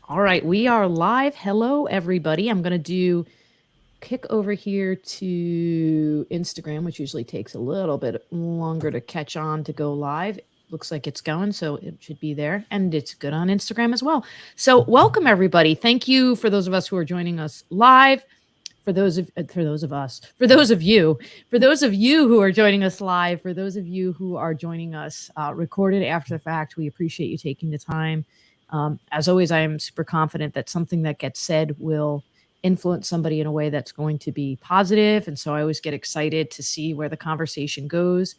All right, we are live. Hello, everybody. I'm going to do kick over here to Instagram, which usually takes a little bit longer to catch on to go live. Looks like it's going, so it should be there, and it's good on Instagram as well. So, welcome everybody. Thank you for those of us who are joining us live. For those of you who are joining us live, for those of you who are joining us recorded after the fact, we appreciate you taking the time. As always, I am super confident that something that gets said will influence somebody in a way that's going to be positive. And so I always get excited to see where the conversation goes.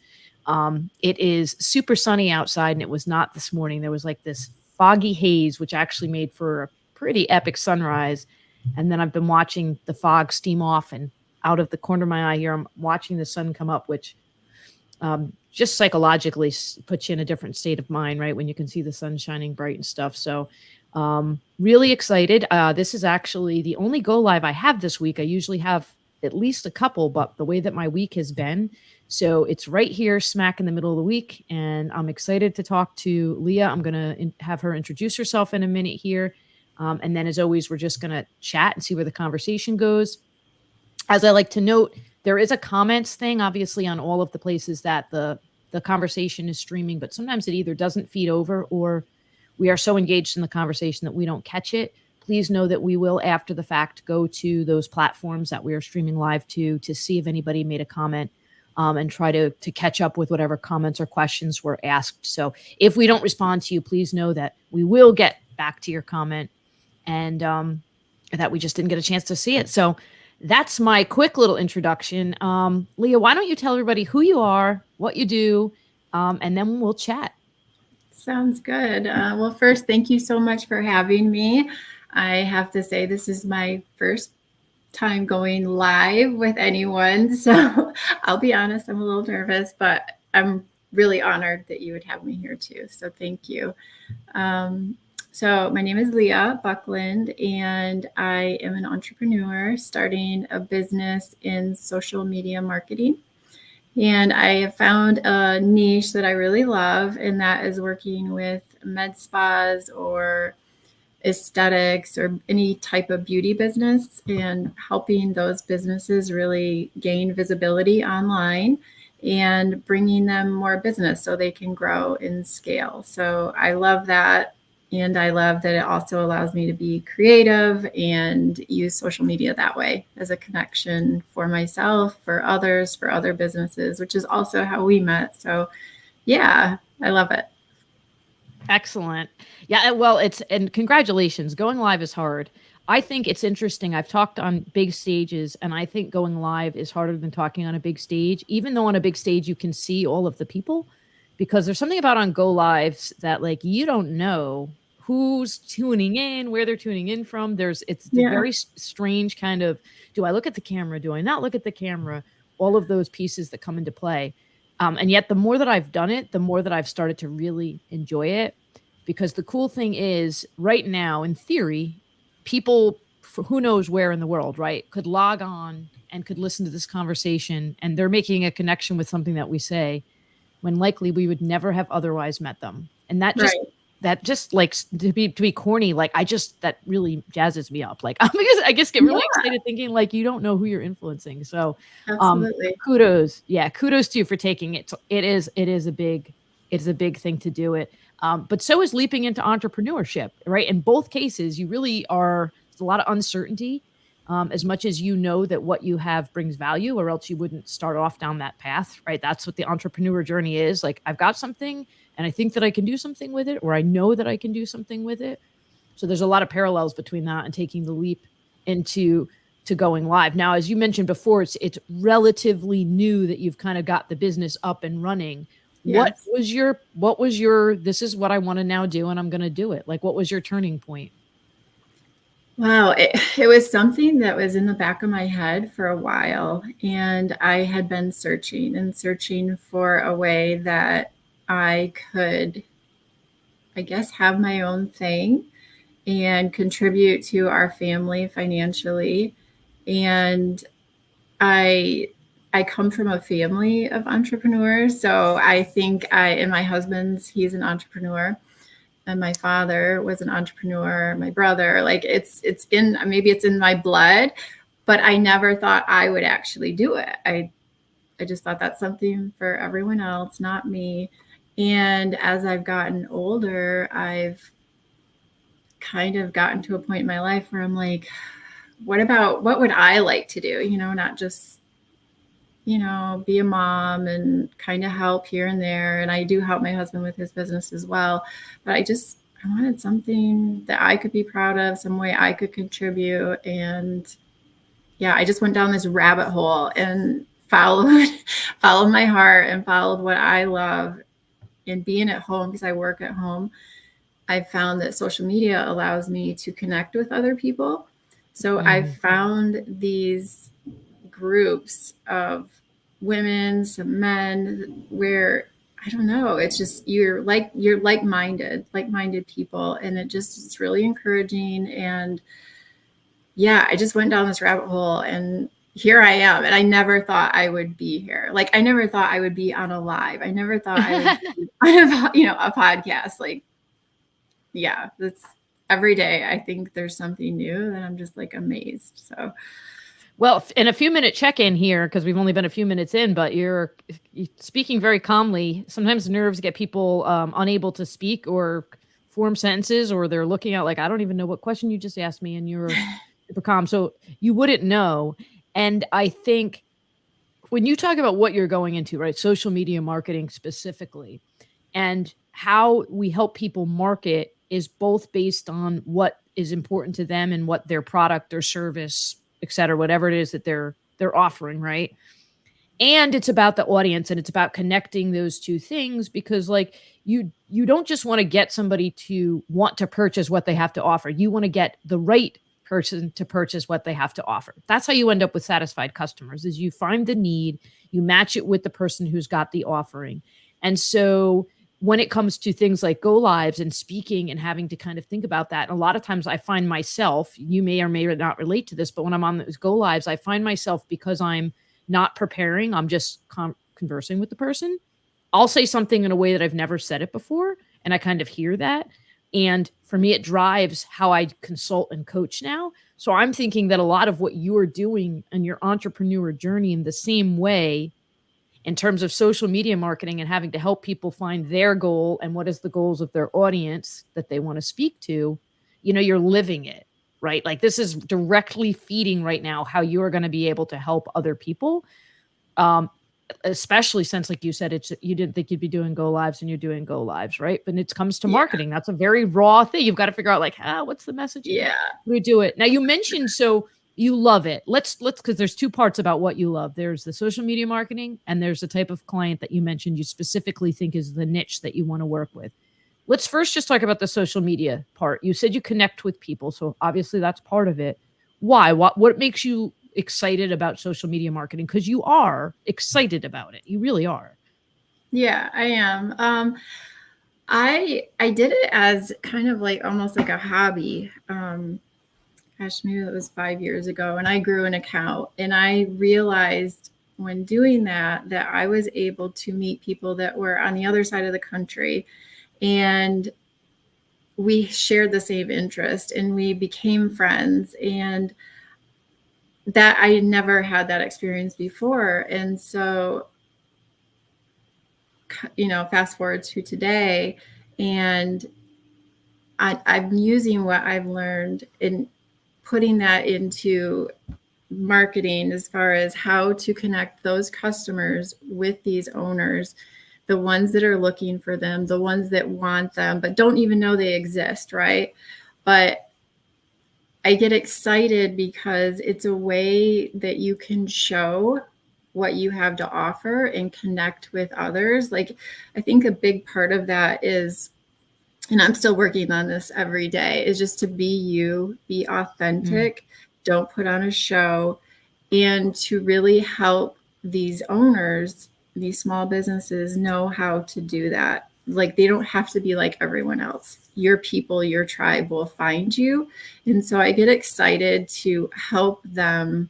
It is super sunny outside, and it was not this morning. There was like this foggy haze, which actually made for a pretty epic sunrise. And then I've been watching the fog steam off, and out of the corner of my eye here, I'm watching the sun come up, which just psychologically puts you in a different state of mind, right? When you can see the sun shining bright and stuff. So, really excited. This is actually the only go live I have this week. I usually have at least a couple, but the way that my week has been, so it's right here, smack in the middle of the week. And I'm excited to talk to Leah. I'm going to have her introduce herself in a minute here. And then, as always, we're just going to chat and see where the conversation goes. As I like to note, there is a comments thing, obviously, on all of the places that the conversation is streaming, but sometimes it either doesn't feed over or we are so engaged in the conversation that we don't catch it. Please know that we will, after the fact, go to those platforms that we are streaming live to see if anybody made a comment, and try to catch up with whatever comments or questions were asked. So if we don't respond to you, please know that we will get back to your comment, and that we just didn't get a chance to see it. So that's my quick little introduction. Leah, why don't you tell everybody who you are, what you do, and then we'll chat. Sounds good. Well, first, thank you so much for having me. I have to say, this is my first time going live with anyone. So I'll be honest, I'm a little nervous, but I'm really honored that you would have me here too. So thank you. So my name is Leah Buckland, and I am an entrepreneur starting a business in social media marketing. And I have found a niche that I really love, and that is working with med spas or aesthetics or any type of beauty business, and helping those businesses really gain visibility online and bringing them more business so they can grow and scale. So I love that. And I love that it also allows me to be creative and use social media that way as a connection for myself, for others, for other businesses, which is also how we met. So yeah, I love it. Excellent. Yeah, well, and congratulations. Going live is hard. I think it's interesting. I've talked on big stages, and I think going live is harder than talking on a big stage, even though on a big stage you can see all of the people, because there's something about on go lives that, like, you don't know who's tuning in, where they're tuning in from. It's a Yeah. very strange kind of, do I look at the camera? Do I not look at the camera? All of those pieces that come into play. And yet, the more that I've done it, the more that I've started to really enjoy it. Because the cool thing is, right now, in theory, people for who knows where in the world, right, could log on and could listen to this conversation, and they're making a connection with something that we say when likely we would never have otherwise met them. And Right. that just like to be corny, like that really jazzes me up. Like I guess get really Yeah, excited thinking like you don't know who you're influencing. So absolutely. kudos. Yeah, kudos to you for taking it. It is a big thing to do it. But so is leaping into entrepreneurship, right? In both cases, you really are, there's a lot of uncertainty. As much as you know that what you have brings value, or else you wouldn't start off down that path, right? That's what the entrepreneur journey is. Like, I've got something and I think that I can do something with it, or I know that I can do something with it. So there's a lot of parallels between that and taking the leap into to going live. Now, as you mentioned before, it's relatively new that you've kind of got the business up and running. What Yes. was your this is what I want to now do and I'm going to do it? Like, what was your turning point? Wow, it was something that was in the back of my head for a while, and I had been searching and searching for a way that I could, I guess, have my own thing and contribute to our family financially. And I I come from a family of entrepreneurs, so I think and my husband's, he's an entrepreneur. and my father was an entrepreneur, my brother, like maybe it's in my blood, but I never thought I would actually do it. I just thought that's something for everyone else, not me. And as I've gotten older, I've kind of gotten to a point in my life where I'm like, what would I like to do? Not just, be a mom and kind of help here and there. And I do help my husband with his business as well. But I wanted something that I could be proud of, some way I could contribute. And yeah, I just went down this rabbit hole and followed my heart and followed what I love. And being at home, because I work at home, I found that social media allows me to connect with other people. So I've found these groups of women, some men, where I don't know, it's just you're like-minded people, and it's really encouraging. And yeah, I just went down this rabbit hole, and here I am. And I never thought I would be here. Like, I never thought I would be on a live. I never thought I would be on a podcast. Like, yeah, that's every day. I think there's something new that I'm just like amazed. So, well, in a few minute check-in here, because we've only been a few minutes in, but you're speaking very calmly. Sometimes nerves get people unable to speak or form sentences, or they're looking out like, I don't even know what question you just asked me, and you're super calm. So you wouldn't know. And I think when you talk about what you're going into, right, social media marketing specifically, and how we help people market is both based on what is important to them and what their product or service, et cetera, whatever it is that they're offering, right? And it's about the audience, and it's about connecting those two things, because like you don't just want to get somebody to want to purchase what they have to offer. You want to get the right person to purchase what they have to offer. That's how you end up with satisfied customers, is you find the need, you match it with the person who's got the offering. And so when it comes to things like go lives and speaking and having to kind of think about that, a lot of times I find myself, you may or may not relate to this, but when I'm on those go lives, I find myself, because I'm not preparing, I'm just conversing with the person, I'll say something in a way that I've never said it before, and I kind of hear that. And for me, it drives how I consult and coach now. So I'm thinking that a lot of what you are doing in your entrepreneur journey in the same way, in terms of social media marketing and having to help people find their goal and what is the goals of their audience that they want to speak to, you're living it, right? Like, this is directly feeding right now how you are going to be able to help other people. Especially since, like you said, you didn't think you'd be doing go lives, and you're doing go lives, right? But it comes to marketing. That's a very raw thing. You've got to figure out like, what's the message? Yeah. We do it. Now, you mentioned, so you love it. Let's, because there's two parts about what you love. There's the social media marketing, and there's the type of client that you mentioned you specifically think is the niche that you want to work with. Let's first just talk about the social media part. You said you connect with people, so obviously that's part of it. Why? What makes you excited about social media marketing? Because you are excited about it. You really are. Yeah, I am. I did it as kind of like almost like a hobby. Gosh, maybe it was 5 years ago, and I grew an account, and I realized when doing that I was able to meet people that were on the other side of the country, and we shared the same interest, and we became friends, and that I never had that experience before. And so, fast forward to today, and I'm using what I've learned and putting that into marketing, as far as how to connect those customers with these owners, the ones that are looking for them, the ones that want them, but don't even know they exist, right? But I get excited because it's a way that you can show what you have to offer and connect with others. Like, I think a big part of that is, and I'm still working on this every day, is just to be you, be authentic, don't put on a show, and to really help these owners, these small businesses, know how to do that. Like, they don't have to be like everyone else. Your people, your tribe will find you. And so I get excited to help them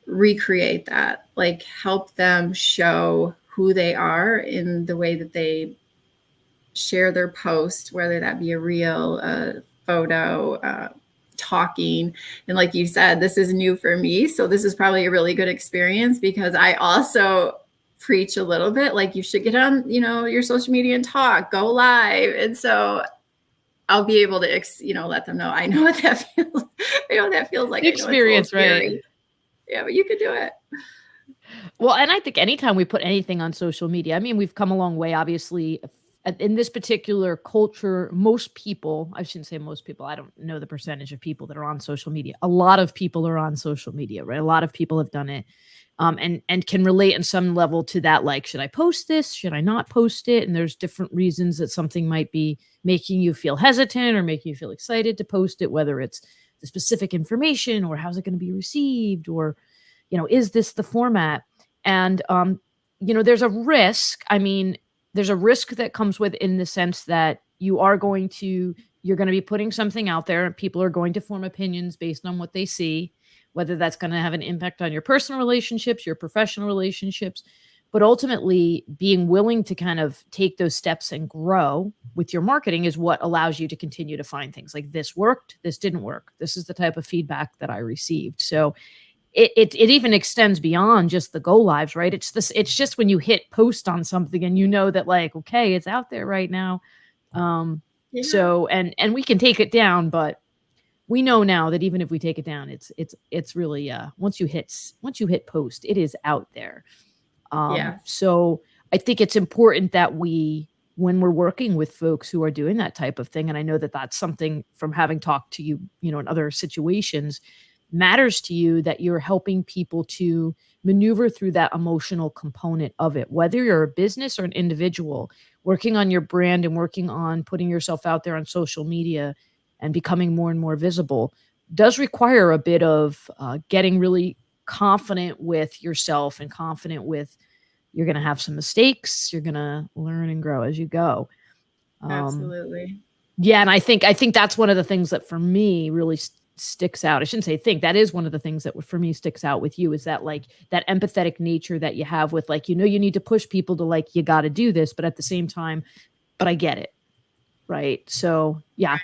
recreate that, like help them show who they are in the way that they share their post, whether that be a reel, a photo, talking. And like you said, this is new for me. So this is probably a really good experience because I also preach a little bit like you should get on, your social media and talk, go live. And so I'll be able to, let them know. I know what that feels. I know what that feels like. The I know it's a little experience, scary. right? Yeah, but you can do it. Well, and I think anytime we put anything on social media, I mean, we've come a long way, obviously. In this particular culture, most people, I shouldn't say most people, I don't know the percentage of people that are on social media. A lot of people are on social media, right? A lot of people have done it. And can relate in some level to that, like, should I post this? Should I not post it? And there's different reasons that something might be making you feel hesitant or making you feel excited to post it, whether it's the specific information or how's it going to be received, or, is this the format? And, there's a risk. I mean, there's a risk that comes with, in the sense that you're going to be putting something out there and people are going to form opinions based on what they see, whether that's going to have an impact on your personal relationships, your professional relationships. But ultimately, being willing to kind of take those steps and grow with your marketing is what allows you to continue to find things like, this worked, this didn't work. This is the type of feedback that I received. So it even extends beyond just the go lives, right? It's just when you hit post on something and that, like, okay, it's out there right now. Yeah. So, and we can take it down, but we know now that even if we take it down, it's really, once you hit post, it is out there. Yes. So I think it's important that when we're working with folks who are doing that type of thing, and I know that that's something from having talked to you, in other situations, matters to you, that you're helping people to maneuver through that emotional component of it, whether you're a business or an individual. Working on your brand and working on putting yourself out there on social media and becoming more and more visible does require a bit of getting really confident with yourself and confident with, you're going to have some mistakes, you're going to learn and grow as you go. Absolutely. Yeah. And I think that's one of the things that for me really sticks out. I shouldn't say think, that is one of the things that for me sticks out with you, is that, like, that empathetic nature that you have with, like, you need to push people to, like, you got to do this, but at the same time, but I get it. Right. So yeah,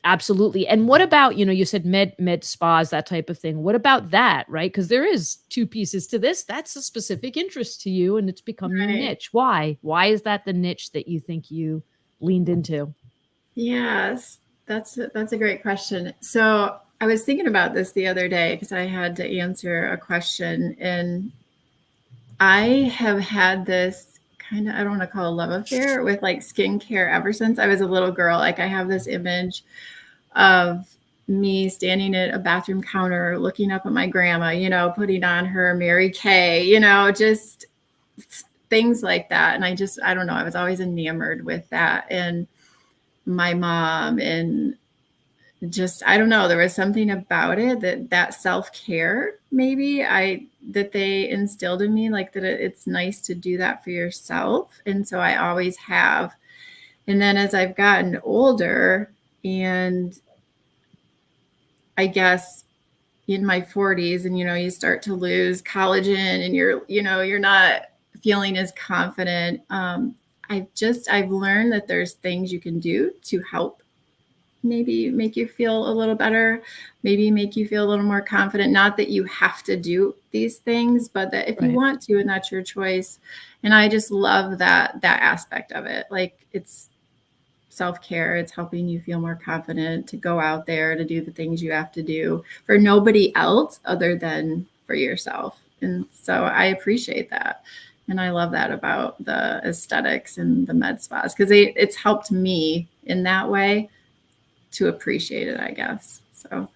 absolutely. And what about, you said med spas, that type of thing. What about that? Right. Because there is two pieces to this. That's a specific interest to you and it's become your niche. Why is that the niche that you think you leaned into? Yes, that's a great question. So I was thinking about this the other day because I had to answer a question, and I have had this kind of, I don't want to call it a love affair with, like, skincare ever since I was a little girl. Like, I have this image of me standing at a bathroom counter looking up at my grandma, putting on her Mary Kay, just things like that. And I don't know, I was always enamored with that. And my mom, and just, I don't know, there was something about it that self-care maybe that they instilled in me, like that it's nice to do that for yourself. And so I always have. And then as I've gotten older, and I guess in my 40s, and you start to lose collagen and you're not feeling as confident. I've learned that there's things you can do to help maybe make you feel a little better, maybe make you feel a little more confident. Not that you have to do these things, but that if you want to, and that's your choice. And I just love that aspect of it. Like, it's self-care. It's helping you feel more confident to go out there to do the things you have to do for nobody else other than for yourself. And so I appreciate that. And I love that about the aesthetics and the med spas, because it's helped me in that way to appreciate it, I guess. So,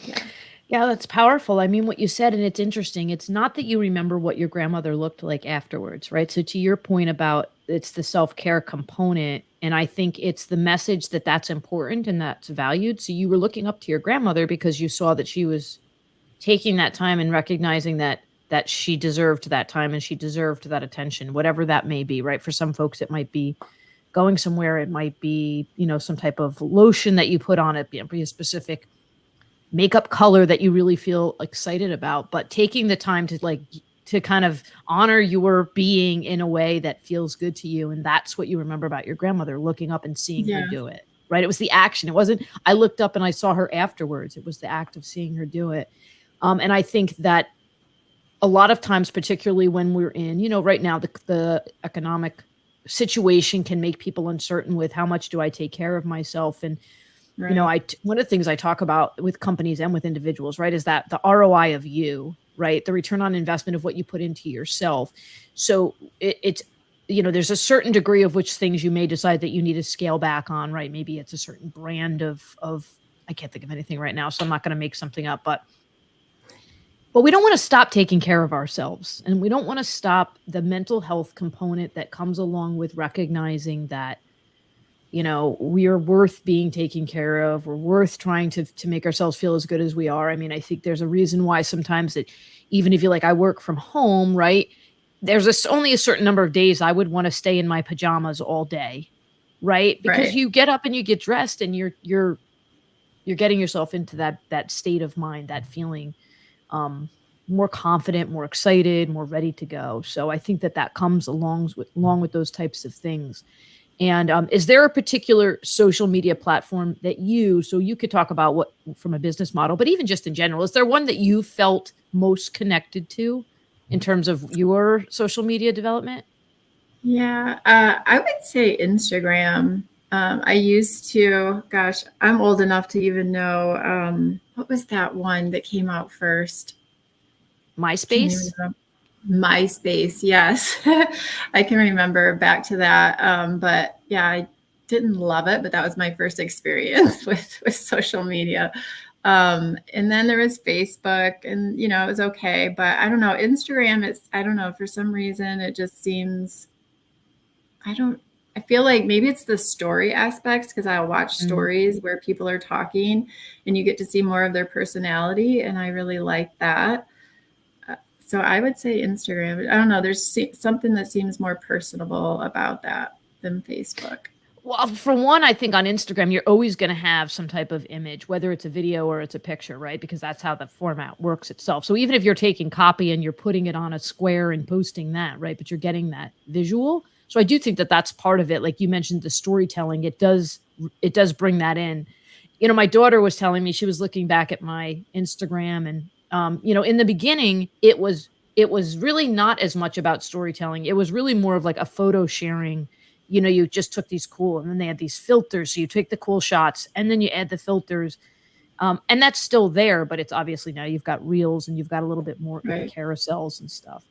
yeah. Yeah, that's powerful. I mean, what you said, and it's interesting. It's not that you remember what your grandmother looked like afterwards, right? So to your point about it's the self-care component, and I think it's the message that that's important and that's valued. So you were looking up to your grandmother because you saw that she was taking that time and recognizing that she deserved that time and she deserved that attention, whatever that may be, right? For some folks, it might be going somewhere. It might be, some type of lotion that you put on it, be a specific makeup color that you really feel excited about, but taking the time to to kind of honor your being in a way that feels good to you. And that's what you remember about your grandmother, looking up and seeing her Yeah. do it, right? It was the action. It wasn't, I looked up and I saw her afterwards. It was the act of seeing her do it. And I think that a lot of times, particularly when we're in, right now, the economic situation can make people uncertain with how much do I take care of myself. And, Right. one of the things I talk about with companies and with individuals, right, is that the ROI of you, right, the return on investment of what you put into yourself. So it's, there's a certain degree of which things you may decide that you need to scale back on, right? Maybe it's a certain brand of, I can't think of anything right now, so I'm not going to make something up, but we don't want to stop taking care of ourselves, and we don't want to stop the mental health component that comes along with recognizing that, we are worth being taken care of. We're worth trying to make ourselves feel as good as we are. I mean, I think there's a reason why sometimes that, even if you like, I work from home, right? There's only a certain number of days I would want to stay in my pajamas all day, right? Because Right. you get up and you get dressed and you're getting yourself into that state of mind, that feeling, more confident, more excited, more ready to go. So I think that comes along with those types of things. And is there a particular social media platform that so you could talk about what from a business model, but even just in general, is there one that you felt most connected to in terms of your social media development? Yeah, I would say Instagram. I used to, gosh, I'm old enough to even know what was that one that came out first? Can't even MySpace? remember. MySpace, yes. I can remember back to that. But yeah, I didn't love it, but that was my first experience with social media. And then there was Facebook, and it was okay, but I don't know. Instagram, I don't know, for some reason it just seems, I don't, I feel like maybe it's the story aspects, because I'll watch Mm. stories where people are talking and you get to see more of their personality. And I really like that. So I would say Instagram. I don't know. There's something that seems more personable about that than Facebook. Well, for one, I think on Instagram, you're always going to have some type of image, whether it's a video or it's a picture, right? Because that's how the format works itself. So even if you're taking copy and you're putting it on a square and posting that, right? But you're getting that visual. So I do think that that's part of it. Like you mentioned, the storytelling, it does bring that in. My daughter was telling me, she was looking back at my Instagram, and in the beginning, it was really not as much about storytelling. It was really more of like a photo sharing. You just took these cool, and then they had these filters. So you take the cool shots and then you add the filters. And that's still there, but it's obviously now you've got reels and you've got a little bit more with the Right. carousels and stuff.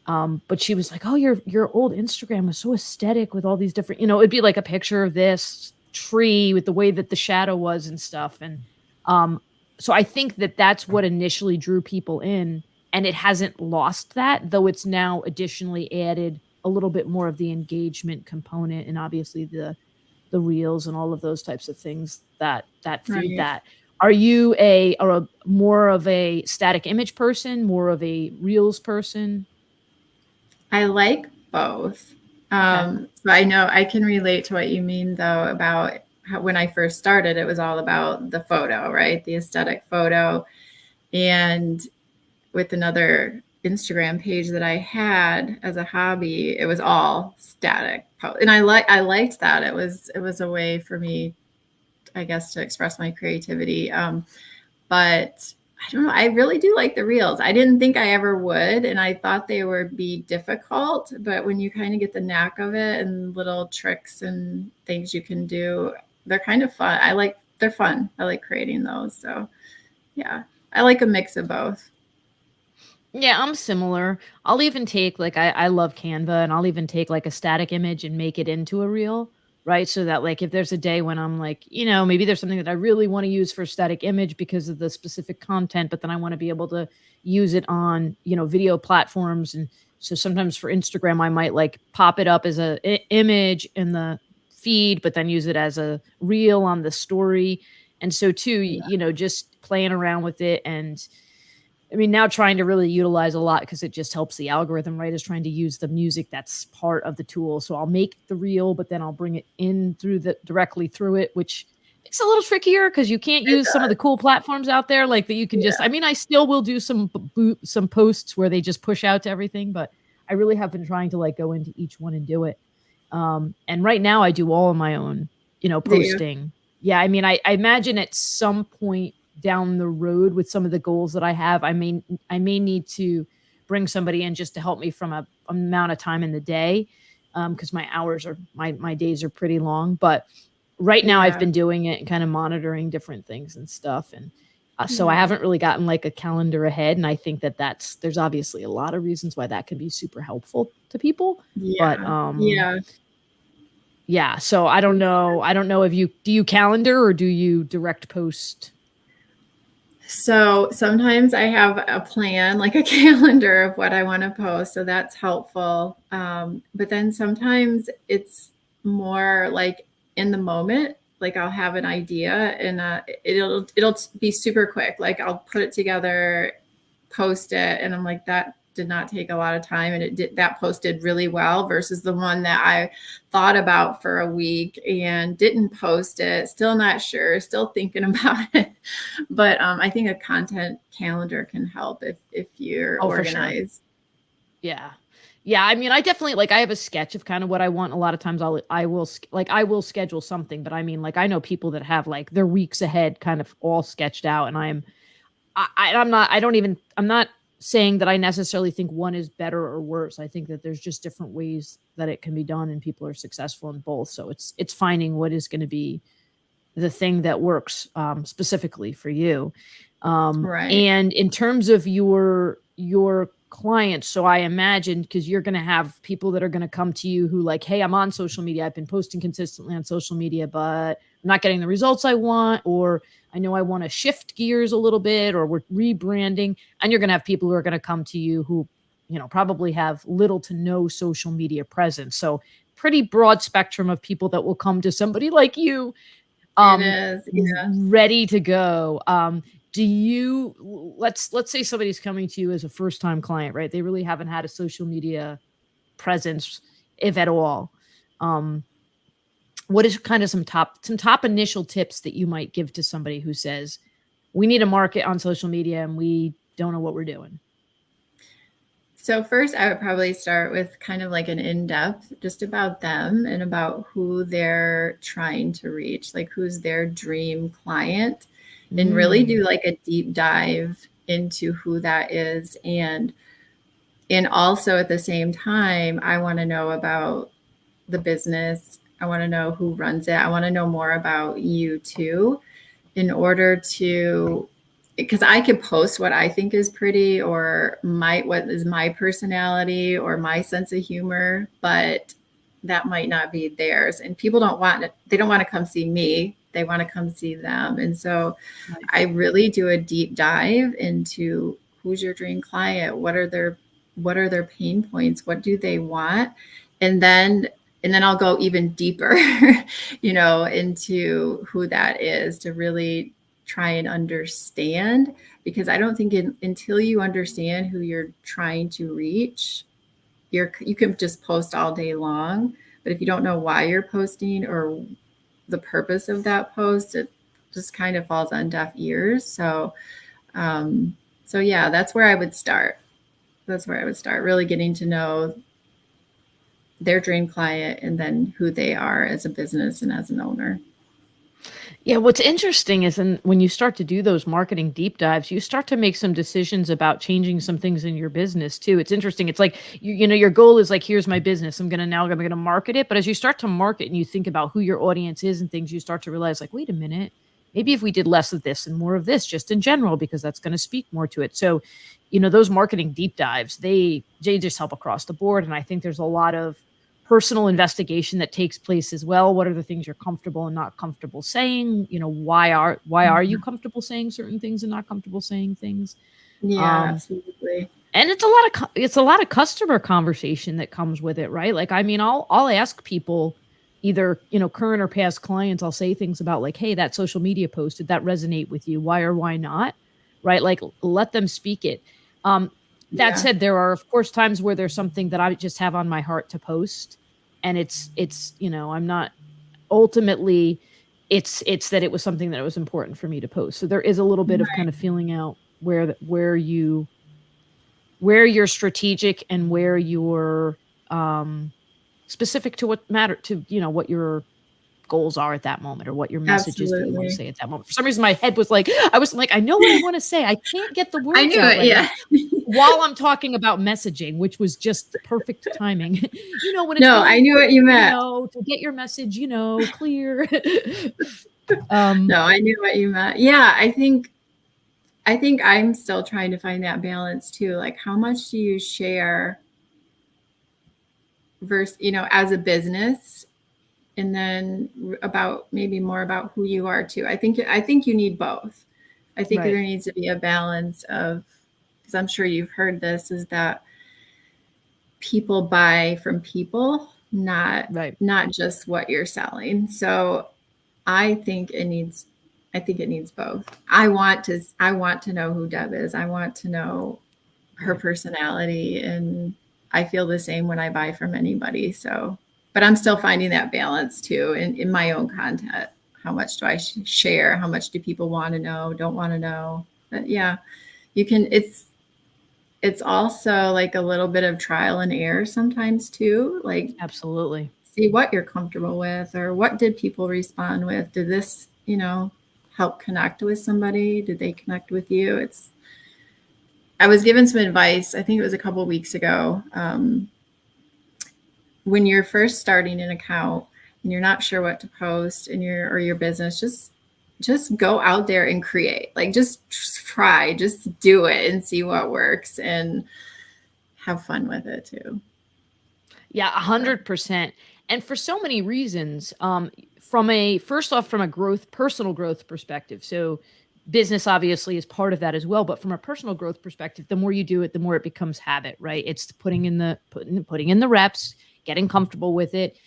But she was like, "Oh, your old Instagram was so aesthetic with all these different, it'd be like a picture of this tree with the way that the shadow was and stuff." And um, so I think that that's what initially drew people in, and it hasn't lost that, though it's now additionally added a little bit more of the engagement component, and obviously the reels and all of those types of things that feed Right. that. Are you a more of a static image person, more of a reels person? I like both. Okay. So I know I can relate to what you mean, though, about how when I first started, it was all about the photo, right? The aesthetic photo. And with another Instagram page that I had as a hobby, it was all static. And I liked that. It was a way for me, I guess, to express my creativity. But I don't know. I really do like the reels. I didn't think I ever would, and I thought they would be difficult. But when you kind of get the knack of it and little tricks and things you can do, they're kind of fun. They're fun. I like creating those. So yeah, I like a mix of both. Yeah, I'm similar. I'll even take like I love Canva, and I'll even take like a static image and make it into a reel, right? So that like if there's a day when I'm like, maybe there's something that I really want to use for a static image because of the specific content, but then I want to be able to use it on, video platforms. And so sometimes for Instagram, I might like pop it up as a image in the feed, but then use it as a reel on the story. And so too, just playing around with it. And I mean, now trying to really utilize a lot because it just helps the algorithm, right? Is trying to use the music that's part of the tool. So I'll make the reel, but then I'll bring it in directly through it, which It's a little trickier because you can't It use some of the does. cool platforms out there, like that you can just. I Yeah. mean, I still will do some posts where they just push out to everything, but I really have been trying to like go into each one and do it. And right now I do all of my own, Do you? posting. Yeah, I mean, I imagine at some point down the road with some of the goals that I have, I may need to bring somebody in just to help me from a amount of time in the day, because my days are pretty long. But right now I've Yeah. been doing it and kind of monitoring different things and stuff. And so I Yeah. haven't really gotten like a calendar ahead. And I think that there's obviously a lot of reasons why that can be super helpful to people. But Yeah. Yeah. yeah, so I don't know. I don't know if do you calendar or do you direct post? So sometimes I have a plan, like a calendar of what I want to post. So that's helpful. But then sometimes it's more like in the moment. Like I'll have an idea and it'll be super quick. Like I'll put it together, post it, and I'm like, that did not take a lot of time, and that post did really well versus the one that I thought about for a week and didn't post it. Still not sure, still thinking about it. But I think a content calendar can help if you're Oh, for sure. organized. Yeah. Yeah, I mean, I definitely like I have a sketch of kind of what I want. A lot of times I will schedule something, but I mean, like I know people that have like their weeks ahead kind of all sketched out, and I'm not saying that I necessarily think one is better or worse. I think that there's just different ways that it can be done and people are successful in both. So it's finding what is going to be the thing that works, specifically for you. Right. And in terms of your clients, so I imagine because you're going to have people that are going to come to you who like, hey, I'm on social media. I've been posting consistently on social media, but I'm not getting the results I want, or I know I want to shift gears a little bit, or we're rebranding. And you're going to have people who are going to come to you who, probably have little to no social media presence. So pretty broad spectrum of people that will come to somebody like you, It um, is. Yeah. ready to go. Do you let's say somebody's coming to you as a first time client, right? They really haven't had a social media presence, if at all. Um, what is kind of some top initial tips that you might give to somebody who says, we need a market on social media and we don't know what we're doing? So first, I would probably start with kind of like an in-depth just about them and about who they're trying to reach, like who's their dream client, and really Mm, do like a deep dive into who that is. And also at the same time, I want to know about the business. I want to know who runs it. I want to know more about you too, in order to, because I could post what I think is pretty or what is my personality or my sense of humor, but that might not be theirs. And people don't want it, they don't want to come see me. They want to come see them. And so nice. I really do a deep dive into who's your dream client, what are their pain points, what do they want, and then I'll go even deeper, into who that is to really try and understand. Because I don't think until you understand who you're trying to reach, you can just post all day long. But if you don't know why you're posting or the purpose of that post, it just kind of falls on deaf ears. Um, so yeah, that's where I would start. That's where I would start, really getting to know their dream client and then who they are as a business and as an owner. Yeah, what's interesting is when you start to do those marketing deep dives, you start to make some decisions about changing some things in your business too. It's interesting. It's like your goal is like, here's my business. I'm gonna market it. But as you start to market and you think about who your audience is and things, you start to realize like, wait a minute, maybe if we did less of this and more of this, just in general, because that's going to speak more to it. So, those marketing deep dives, they just help across the board. And I think there's a lot of personal investigation that takes place as well. What are the things you're comfortable and not comfortable saying? Why are you comfortable saying certain things and not comfortable saying things? Yeah, Um, absolutely. and it's a lot of customer conversation that comes with it, right? Like, I mean, I'll ask people, either current or past clients. I'll say things about like, hey, that social media post, did that resonate with you? Why or why not? Right? Like, let them speak it. Um, that Yeah. said, there are of course times where there's something that I just have on my heart to post, and I'm not ultimately. it's that it was something that was important for me to post. So there is a little bit of kind of feeling out where you're strategic and where you're specific to what matter to, what your goals are at that moment, or what your message is that you want to Absolutely. say at that moment. For some reason, my head was like, I know what I want to say. I can't get the I words knew out it. right Yeah. now while I'm talking about messaging, which was just perfect timing. When it's No, really I knew what you important, meant. to get your message, clear. No, I knew what you meant. Yeah, I think I'm still trying to find that balance too. Like, how much do you share versus, as a business, and then about maybe more about who you are too. I think you need both. I think Right. there needs to be a balance of, because I'm sure you've heard this, is that people buy from people, Right. not just what you're selling. So I think it needs both. I want to know who Deb is. I want to know her Right. personality, and I feel the same when I buy from anybody. So, but I'm still finding that balance too in my own content. How much do I share? How much do people want to know, don't want to know? But yeah, you can, it's also like a little bit of trial and error sometimes too. Like, Absolutely. see what you're comfortable with, or what did people respond with? Did this, help connect with somebody? Did they connect with you? I was given some advice, I think it was a couple of weeks ago. When you're first starting an account and you're not sure what to post in your business, just go out there and create. Like, just try, just do it and see what works, and have fun with it too. Yeah, 100%. And for so many reasons, first off, from a personal growth perspective. So business obviously is part of that as well. But from a personal growth perspective, the more you do it, the more it becomes habit, right? It's putting in the reps, getting comfortable with it.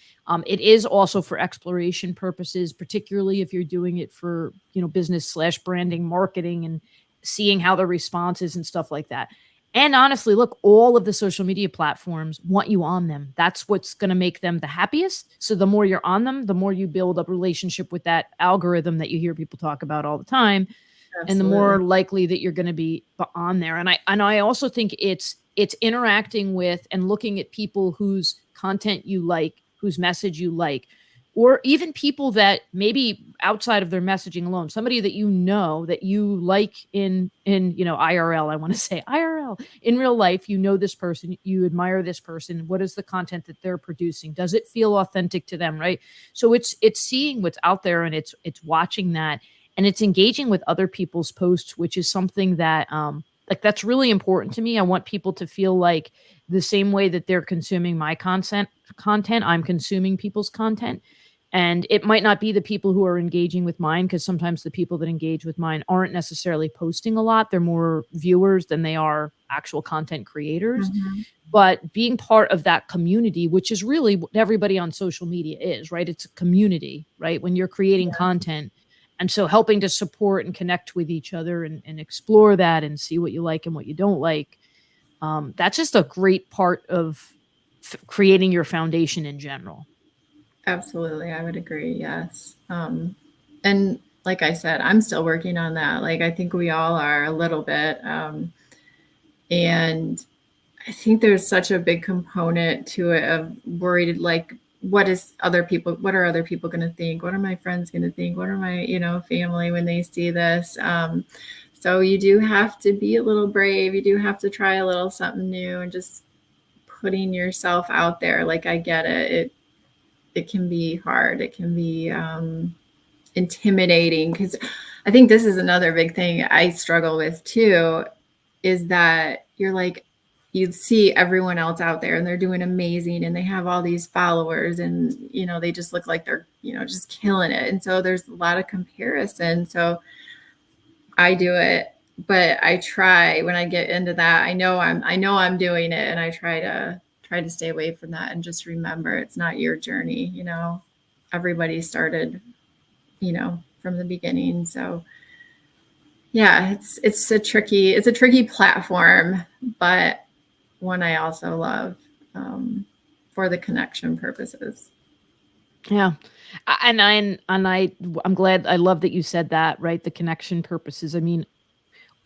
It is also for exploration purposes, particularly if you're doing it for, business/branding, marketing, and seeing how the response is and stuff like that. And honestly, look, all of the social media platforms want you on them. That's what's going to make them the happiest. So the more you're on them, the more you build up relationship with that algorithm that you hear people talk about all the time, and the Absolutely. more likely that you're going to be on there. And I also think it's interacting with and looking at people whose content you like, whose message you like, or even people that maybe outside of their messaging alone, somebody that that you like in IRL. I want to say IRL, in real life. This person, you admire this person. What is the content that they're producing? Does it feel authentic to them, right? So it's seeing what's out there, and it's watching that, and it's engaging with other people's posts, which is something that like, that's really important to me. I want people to feel like the same way that they're consuming my content, I'm consuming people's content. And it might not be the people who are engaging with mine, because sometimes the people that engage with mine aren't necessarily posting a lot. They're more viewers than they are actual content creators. Mhm. But being part of that community, which is really what everybody on social media is, right? It's a community, right? When you're creating Yeah, content. And so helping to support and connect with each other, and explore that and see what you like and what you don't like. That's just a great part of creating your foundation in general. absolutely. I would agree. Yes. And like I said, I'm still working on that. Like, I think we all are a little bit. And I think there's such a big component to it of worried, like, what are other people going to think? What are my friends going to think? What are my, family when they see this? So you do have to be a little brave. You do have to try a little something new, and just putting yourself out there. Like, I get it. It can be hard. It can be intimidating, because I think this is another big thing I struggle with too, is that you're like, you see everyone else out there and they're doing amazing, and they have all these followers, and they just look like they're just killing it, and so there's a lot of comparison. So I do it, but I try, when I get into that, I know I'm doing it, and I try to stay away from that, and just remember, it's not your journey. Everybody started from the beginning. So yeah, it's a tricky platform, but one I also love, for the connection purposes. Yeah. I'm glad, I love that you said that, right? The connection purposes. I mean,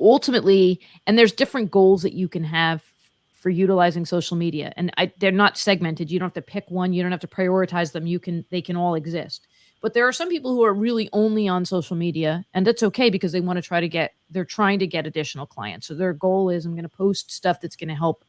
ultimately, and there's different goals that you can have for utilizing social media, and they're not segmented. You don't have to pick one. You don't have to prioritize them. They can all exist. But there are some people who are really only on social media, and that's okay because they want to they're trying to get additional clients. So their goal is, I'm going to post stuff that's going to help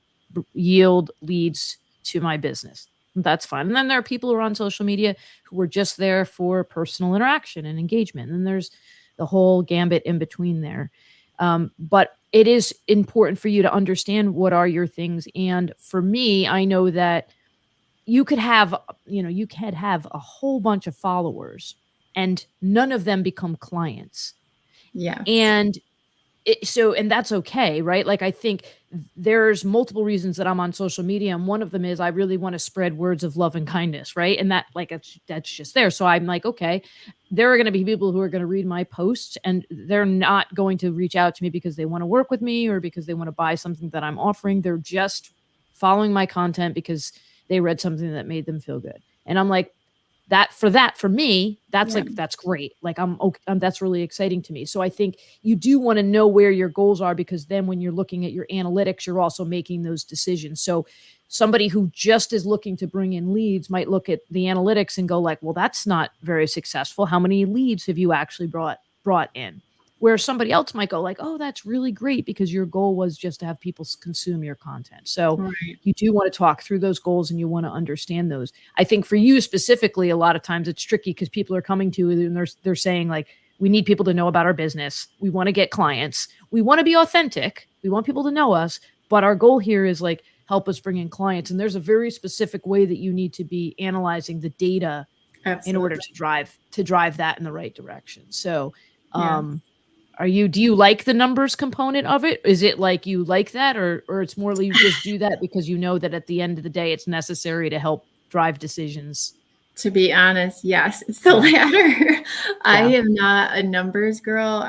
yield leads to my business. That's fine. And then there are people who are on social media who are just there for personal interaction and engagement. And there's the whole gambit in between there. But it is important for you to understand what are your things. And for me, I know that you could have, you could have a whole bunch of followers and none of them become clients. Yeah. And and that's okay, right? Like, I think there's multiple reasons that I'm on social media, and one of them is I really want to spread words of love and kindness, right? And that, like, that's just there. So I'm like, okay, there are going to be people who are going to read my posts and they're not going to reach out to me because they want to work with me or because they want to buy something that I'm offering. They're just following my content because they read something that made them feel good. And I'm like, for me, that's Yeah. like, that's great. Like, I'm okay, that's really exciting to me. So I think you do want to know where your goals are, because then when you're looking at your analytics, you're also making those decisions. So somebody who just is looking to bring in leads might look at the analytics and go like, well, that's not very successful. How many leads have you actually brought in? Where somebody else might go like, oh, that's really great because your goal was just to have people consume your content. So Right. you do want to talk through those goals and you want to understand those. I think for you specifically, a lot of times it's tricky because people are coming to you and they're saying like, we need people to know about our business. We want to get clients. We want to be authentic. We want people to know us. But our goal here is like, help us bring in clients. And there's a very specific way that you need to be analyzing the data in order Absolutely. to drive that in the right direction. So, Yeah. do you like the numbers component of it? Is it like you like that, or it's more like you just do that because you know that at the end of the day it's necessary to help drive decisions? To be honest, yes, it's the Yeah. latter. I Yeah. am not a numbers girl.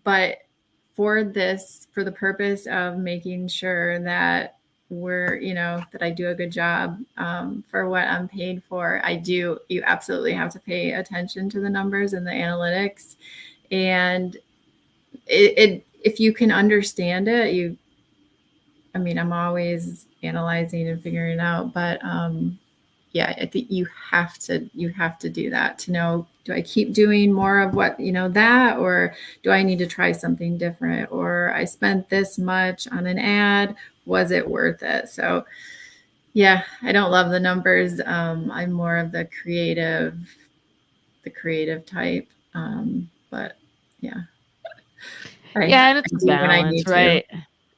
But for the purpose of making sure that that I do a good job for what I'm paid for, you absolutely have to pay attention to the numbers and the analytics. And if you can understand it, I'm always analyzing and figuring it out, but yeah, I think you have to do that to know, do I keep doing more of what, that, or do I need to try something different? Or I spent this much on an ad, was it worth it? So yeah, I don't love the numbers. I'm more of the creative type. But yeah, Yeah, and I it's a do when I balance, need to. right?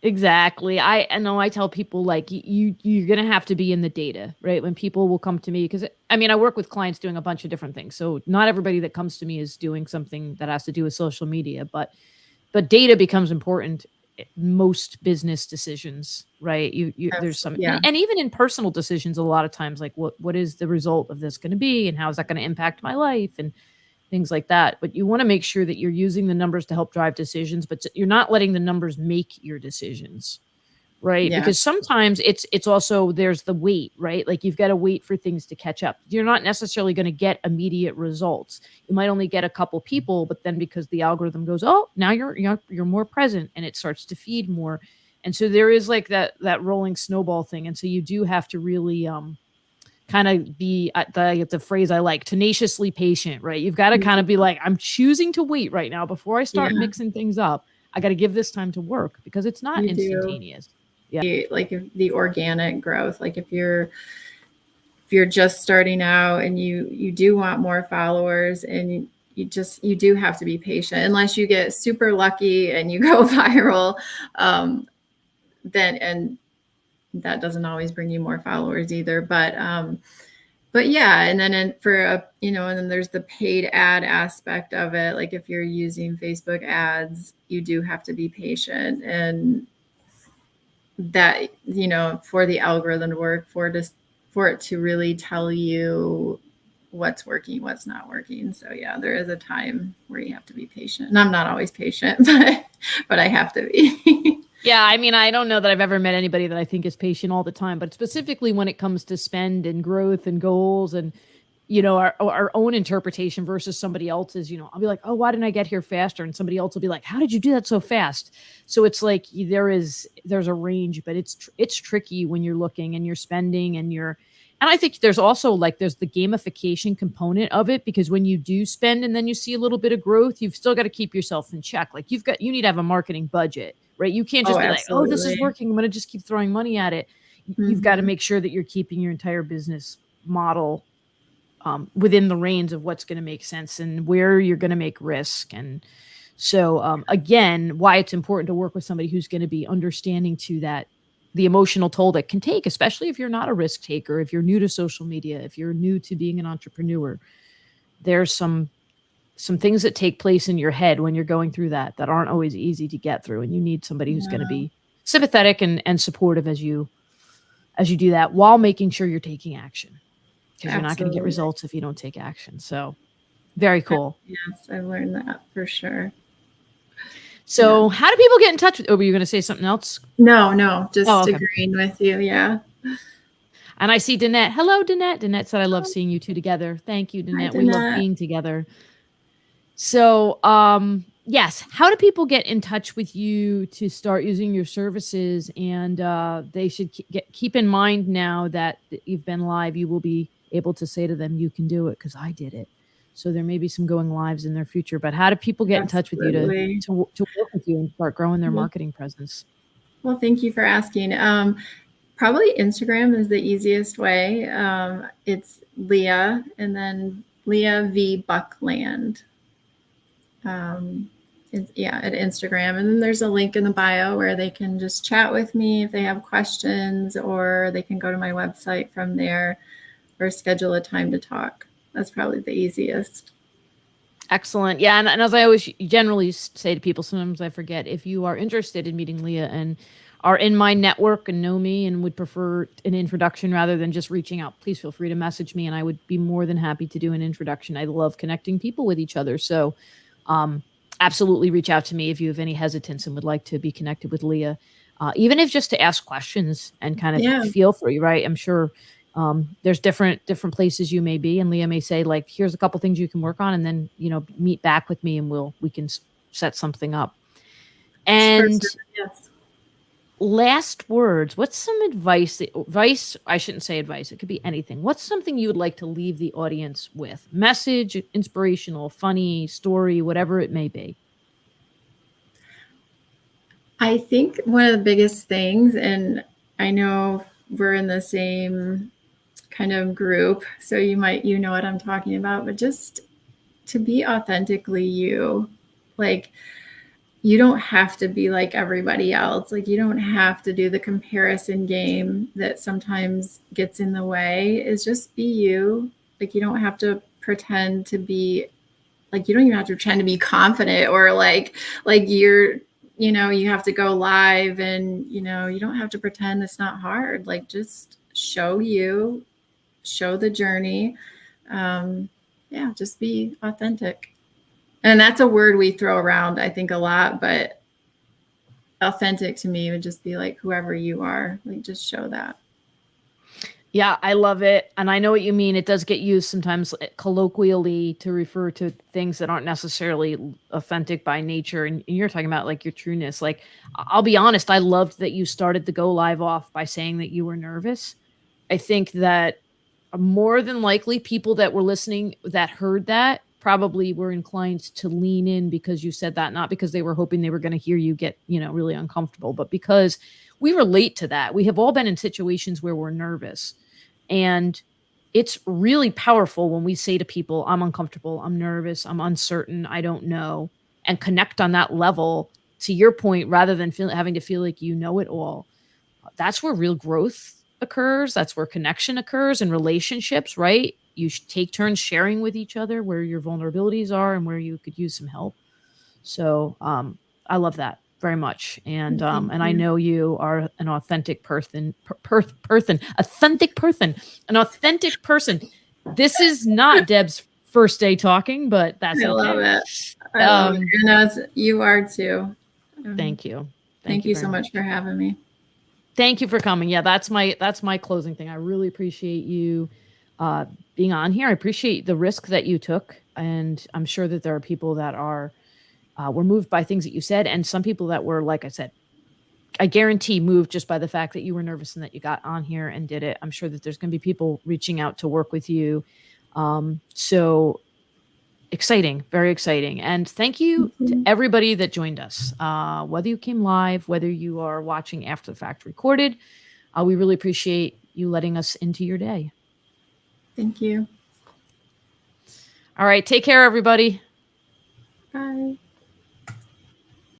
Exactly. I know I tell people like you're going to have to be in the data, right? When people will come to me, because I mean, I work with clients doing a bunch of different things. So not everybody that comes to me is doing something that has to do with social media, but data becomes important in most business decisions, right? You there's some, Yeah, and even in personal decisions a lot of times, like what is the result of this going to be and how is that going to impact my life and things like that. But you want to make sure that you're using the numbers to help drive decisions, but you're not letting the numbers make your decisions, right? yeah, Because sometimes it's also, there's the wait, right? Like you've got to wait for things to catch up. You're not necessarily going to get immediate results. You might only get a couple people, but then because the algorithm goes, oh, now you're more present, and it starts to feed more. And so there is like that rolling snowball thing. And so you do have to really kind of be the phrase I like, tenaciously patient, right? You've got to kind of be like, I'm choosing to wait right now before I start yeah. mixing things up. I got to give this time to work because it's not You do. instantaneous. Yeah. Like if the organic growth, like if you're just starting out and you do want more followers, and you do have to be patient unless you get super lucky and you go viral. Then and that doesn't always bring you more followers either, but yeah. And then and then there's the paid ad aspect of it. Like if you're using Facebook ads, you do have to be patient, and that, for the algorithm to work, for it to really tell you what's working, what's not working. So yeah, there is a time where you have to be patient, and I'm not always patient, but I have to be. Yeah, I mean, I don't know that I've ever met anybody that I think is patient all the time, but specifically when it comes to spend and growth and goals and our own interpretation versus somebody else's. I'll be like, oh, why didn't I get here faster? And somebody else will be like, how did you do that so fast? So it's like there's a range, but it's tricky when you're looking and you're spending and I think there's also there's the gamification component of it, because when you do spend and then you see a little bit of growth, you've still got to keep yourself in check. Like you need to have a marketing budget, right? You can't just be like, oh, this is working, I'm going to just keep throwing money at it. You've got to make sure that you're keeping your entire business model within the reins of what's going to make sense and where you're going to make risk. And so, again, why it's important to work with somebody who's going to be understanding to that, the emotional toll that can take, especially if you're not a risk taker, if you're new to social media, if you're new to being an entrepreneur. There's some things that take place in your head when you're going through that aren't always easy to get through. And you need somebody who's going to be sympathetic and supportive as you do that, while making sure you're taking action. Because you're not going to get results if you don't take action. So very cool. Yes, I've learned that for sure. So how do people get in touch with, were you going to say something else? No, just agreeing with you. Yeah. And I see Danette. Hello, Danette. Danette said, I love seeing you two together. Thank you, Danette. We love being together. So, yes. How do people get in touch with you to start using your services? And they should keep in mind now that you've been live, you will be able to say to them, you can do it because I did it. So there may be some going lives in their future, but how do people get in touch with you to work with you and start growing their marketing presence? Well, thank you for asking. Probably Instagram is the easiest way. It's Leah and then Leah V. Buckland. At Instagram. And then there's a link in the bio where they can just chat with me if they have questions, or they can go to my website from there or schedule a time to talk. That's probably the easiest. Excellent. Yeah. And as I always generally say to people, sometimes I forget, if you are interested in meeting Leah and are in my network and know me and would prefer an introduction rather than just reaching out, please feel free to message me and I would be more than happy to do an introduction. I love connecting people with each other. So absolutely reach out to me if you have any hesitance and would like to be connected with Leah, even if just to ask questions and kind of feel free, right? I'm sure there's different places you may be, and Leah may say, like, here's a couple things you can work on, and then, meet back with me and we can set something up. And last words, what's some advice, I shouldn't say advice, it could be anything. What's something you would like to leave the audience with? Message, inspirational, funny, story, whatever it may be. I think one of the biggest things, and I know we're in the same kind of group, so you know what I'm talking about, but just to be authentically you. Like, you don't have to be like everybody else. Like, you don't have to do the comparison game that sometimes gets in the way. Is just be you. Like, you don't have to pretend to be, like, you don't even have to pretend to be confident or like you're, you have to go live and, you don't have to pretend. It's not hard. Like, just show you, show the journey. Just be authentic. And that's a word we throw around, I think, a lot, but authentic to me would just be like whoever you are, like, just show that. Yeah, I love it. And I know what you mean. It does get used sometimes colloquially to refer to things that aren't necessarily authentic by nature. And you're talking about like your trueness. Like, I'll be honest, I loved that you started the Go Live off by saying that you were nervous. I think that more than likely people that were listening that heard that probably were inclined to lean in because you said that, not because they were hoping they were going to hear you get, really uncomfortable, but because we relate to that. We have all been in situations where we're nervous. And it's really powerful when we say to people, I'm uncomfortable, I'm nervous, I'm uncertain, I don't know, and connect on that level, to your point, rather than having to feel like you know it all. That's where real growth occurs. That's where connection occurs in relationships, right? You take turns sharing with each other where your vulnerabilities are and where you could use some help. So I love that very much. And I know you are an authentic person, an authentic person. This is not Deb's first day talking, but that's okay. Love it. I love it. You are too. Thank you. Thank you so much for having me. Thank you for coming. Yeah, that's my closing thing. I really appreciate you being on here. I appreciate the risk that you took, and I'm sure that there are people that are were moved by things that you said, and some people that were, like I said, I guarantee moved just by the fact that you were nervous and that you got on here and did it. I'm sure that there's going to be people reaching out to work with you. So exciting, very exciting. And thank you to everybody that joined us, whether you came live, whether you are watching after the fact recorded. We really appreciate you letting us into your day. Thank you. All right. Take care, everybody.